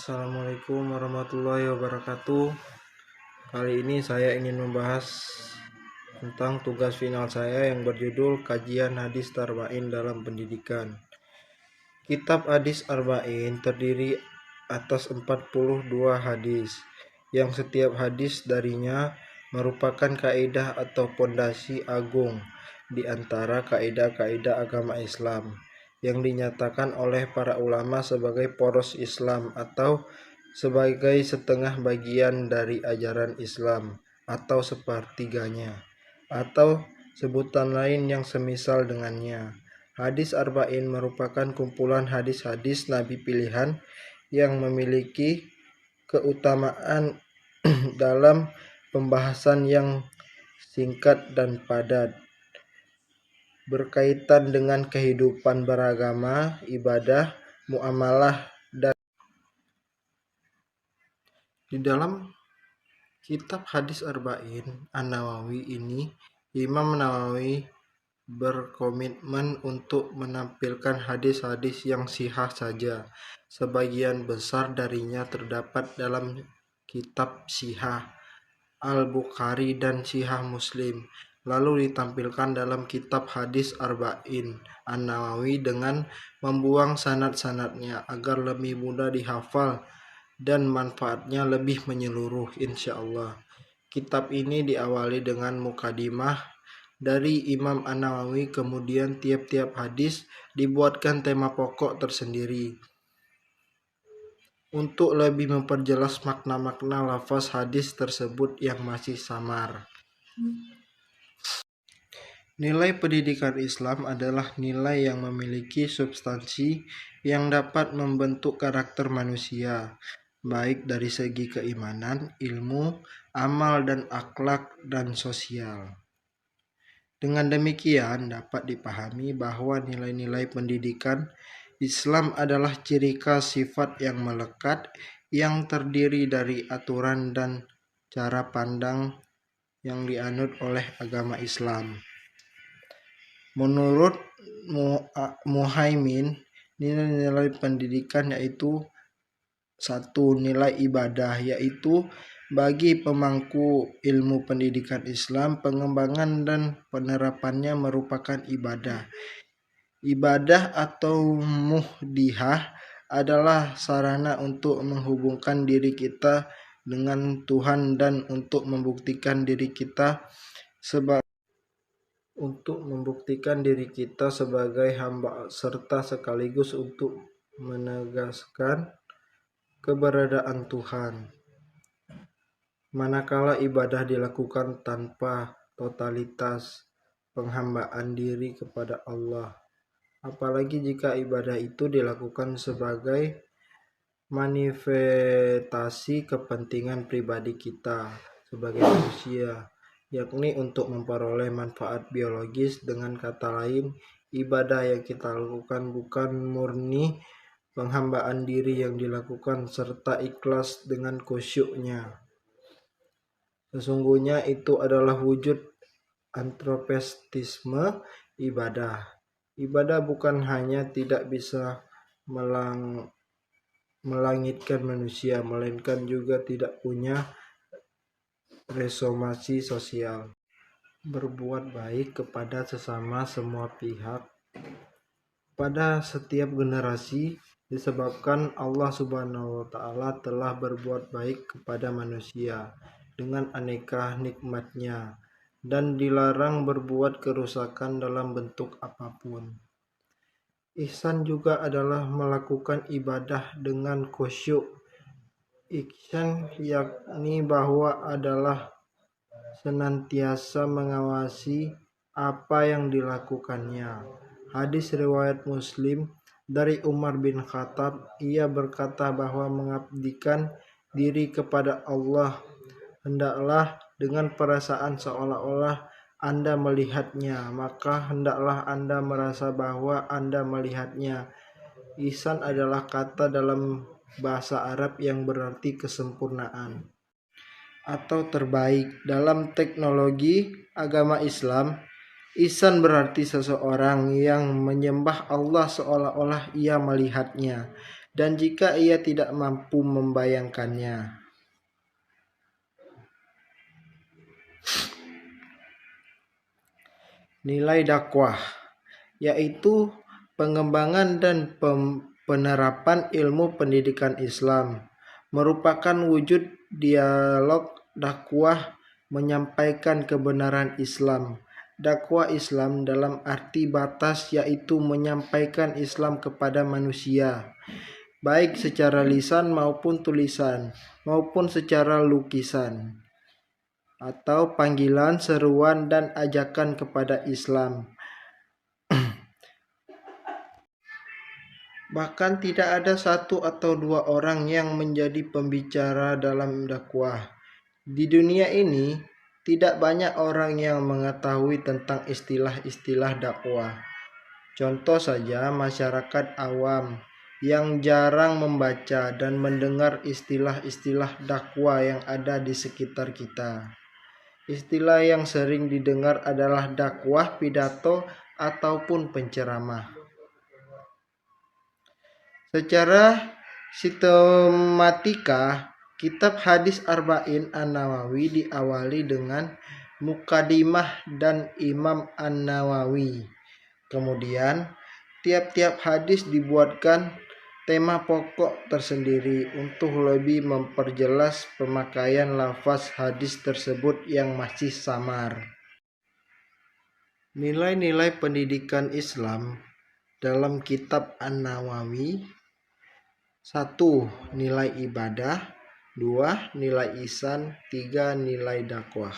Assalamualaikum warahmatullahi wabarakatuh. Kali ini saya ingin membahas tentang tugas final saya yang berjudul Kajian Hadis Arba'in dalam Pendidikan. Kitab Hadis Arba'in terdiri atas 42 hadis, yang setiap hadis darinya merupakan kaidah atau pondasi agung di antara kaidah-kaidah agama Islam yang dinyatakan oleh para ulama sebagai poros Islam atau sebagai setengah bagian dari ajaran Islam atau sepertiganya, atau sebutan lain yang semisal dengannya. Hadis Arba'in merupakan kumpulan hadis-hadis Nabi pilihan yang memiliki keutamaan dalam pembahasan yang singkat dan padat, berkaitan dengan kehidupan beragama, ibadah, muamalah, dan di dalam kitab Hadis Arba'in An-Nawawi ini, Imam Nawawi berkomitmen untuk menampilkan hadis-hadis yang sahih saja. Sebagian besar darinya terdapat dalam kitab Sahih Al-Bukhari dan Sahih Muslim, lalu ditampilkan dalam kitab Hadis Arba'in An-Nawawi dengan membuang sanad-sanadnya agar lebih mudah dihafal dan manfaatnya lebih menyeluruh insyaallah. Kitab ini diawali dengan mukadimah dari Imam An-Nawawi, kemudian tiap-tiap hadis dibuatkan tema pokok tersendiri untuk lebih memperjelas makna-makna lafaz hadis tersebut yang masih samar. Nilai pendidikan Islam adalah nilai yang memiliki substansi yang dapat membentuk karakter manusia, baik dari segi keimanan, ilmu, amal dan akhlak dan sosial. Dengan demikian dapat dipahami bahwa nilai-nilai pendidikan Islam adalah ciri khas sifat yang melekat yang terdiri dari aturan dan cara pandang yang dianut oleh agama Islam. Menurut Muhaimin, nilai-nilai pendidikan yaitu 1. Nilai ibadah, yaitu bagi pemangku ilmu pendidikan Islam, pengembangan dan penerapannya merupakan ibadah. Ibadah atau muhdihah adalah sarana untuk menghubungkan diri kita dengan Tuhan dan untuk membuktikan diri kita sebagai hamba serta sekaligus untuk menegaskan keberadaan Tuhan. Manakala ibadah dilakukan tanpa totalitas penghambaan diri kepada Allah, apalagi jika ibadah itu dilakukan sebagai manifestasi kepentingan pribadi kita sebagai manusia, yakni untuk memperoleh manfaat biologis. Dengan kata lain, ibadah yang kita lakukan bukan murni penghambaan diri yang dilakukan serta ikhlas dengan khusyuknya. Sesungguhnya itu adalah wujud antropisme ibadah. Ibadah bukan hanya tidak bisa melangitkan manusia, melainkan juga tidak punya resonansi sosial. Berbuat baik kepada sesama semua pihak pada setiap generasi disebabkan Allah Subhanahu wa Ta'ala telah berbuat baik kepada manusia dengan aneka nikmatnya dan dilarang berbuat kerusakan dalam bentuk apapun. Ihsan juga adalah melakukan ibadah dengan khusyuk. Ihsan yakni bahwa adalah senantiasa mengawasi apa yang dilakukannya. Hadis riwayat Muslim dari Umar bin Khattab, ia berkata bahwa mengabdikan diri kepada Allah hendaklah dengan perasaan seolah-olah Anda melihatnya, maka hendaklah Anda merasa bahwa Anda melihatnya. Ihsan adalah kata dalam bahasa Arab yang berarti kesempurnaan atau terbaik. Dalam teknologi agama Islam, ihsan berarti seseorang yang menyembah Allah seolah-olah ia melihatnya. dan jika ia tidak mampu membayangkannya. Nilai dakwah yaitu pengembangan dan penerapan ilmu pendidikan Islam, merupakan wujud dialog dakwah menyampaikan kebenaran Islam. Dakwah Islam dalam arti batas yaitu menyampaikan Islam kepada manusia, baik secara lisan maupun tulisan, maupun secara lukisan, atau panggilan, seruan, dan ajakan kepada Islam. Bahkan tidak ada satu atau dua orang yang menjadi pembicara dalam dakwah. Di dunia ini, tidak banyak orang yang mengetahui tentang istilah-istilah dakwah. Contoh saja masyarakat awam yang jarang membaca dan mendengar istilah-istilah dakwah yang ada di sekitar kita. Istilah yang sering didengar adalah dakwah, pidato, ataupun penceramah. Secara sistematika, kitab hadis Arba'in An-Nawawi diawali dengan mukadimah dan Imam An-Nawawi. Kemudian, tiap-tiap hadis dibuatkan tema pokok tersendiri untuk lebih memperjelas pemakaian lafaz hadis tersebut yang masih samar. Nilai-nilai pendidikan Islam dalam kitab An-Nawawi: 1. Nilai ibadah. 2. Nilai ihsan. 3. Nilai dakwah.